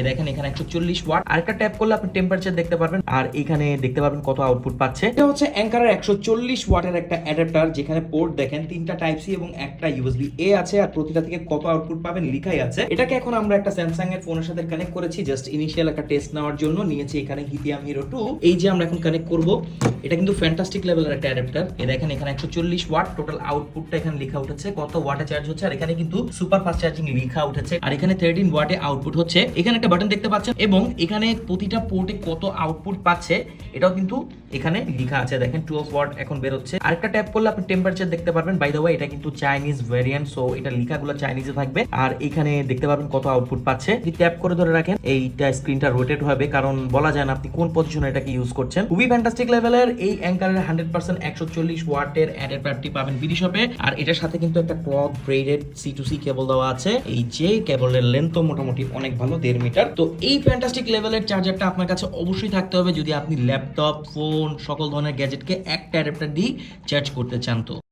দেখেন এখানে 140 ওয়াট। আরেকটা ট্যাপ করলে আপনি টেম্পারেচার দেখতে পারবেন, আর এখানে দেখতে পারবেন কত আউটপুট পাচ্ছে। এটা হচ্ছে অ্যাঙ্কারের 140 ওয়াটের একটা অ্যাডাপ্টার, যেখানে পোর্ট দেখেন 3টা টাইপ সি এবং একটা ইউএসবি এ আছে, আর প্রতিটা থেকে কত আউটপুট পাবেন লেখাই আছে। এটাকে এখন আমরা একটা স্যামসাং এর ফোনের সাথে কানেক্ট করেছি জাস্ট ইনিশিয়াল একটা টেস্ট নেওয়ার জন্য। নিয়েছি এখানে হিটিয়াম হিরো 2। এই যে আমরা এখন কানেক্ট করব, এটা কিন্তু ফ্যান্টাস্টিক লেভেলের একটা অ্যাডাপ্টার। এই দেখেন এখানে 140 ওয়াট টোটাল আউটপুটটা এখানে লেখা উঠেছে, কত ওয়াটে চার্জ হচ্ছে, আর এখানে কিন্তু সুপার ফাস্ট চার্জিং লেখা উঠেছে, আর এখানে 13 ওয়াটে আউটপুট হচ্ছে। এখানে একটা বাটন দেখতে পাচ্ছেন এবং এখানে প্রতিটা পোর্টে কত আউটপুট পাচ্ছে এটাও কিন্তু এখানে লেখা আছে। দেখেন 12 ওয়াট এখন বের হচ্ছে। আরেকটা ট্যাপ করলে আপনি টেম্পারেচার দেখতে পারবেন। বাই দ্য ওয়ে এটা কিন্তু চাইনিজ ভেরিয়েন্ট, সো এটা লেখাগুলো চাইনিজে থাকবে, আর এখানে দেখতে পারবেন কত আউটপুট পাচ্ছে। যদি ট্যাপ করে ধরে রাখেন এইটা স্ক্রিনটা রোটেট হবে, কারণ বলা যায় না আপনি কোন পজিশনে এটাকে ইউজ করছেন। খুবই ফ্যান্টাস্টিক লেভেলের এই অ্যাঙ্কারের 100% 140 ওয়াটের অ্যাডাপ্টারটি পাবেন বিডি শপে। আর এটার সাথে কিন্তু একটা ক্লক ব্রেডেড C2C কেবল দেওয়া আছে। এই যে কেবলের লেন্থ মোটামুটি অনেক ভালো, 1.5 মিটার। তো এই ফ্যান্টাস্টিক লেভেলের চার্জারটা আপনার কাছে অবশ্যই থাকতে হবে যদি আপনি ল্যাপটপ, ফোন, সকল ধরনের গ্যাজেটকে একটা অ্যাডাপ্টার দিয়ে চার্জ করতে চান। তো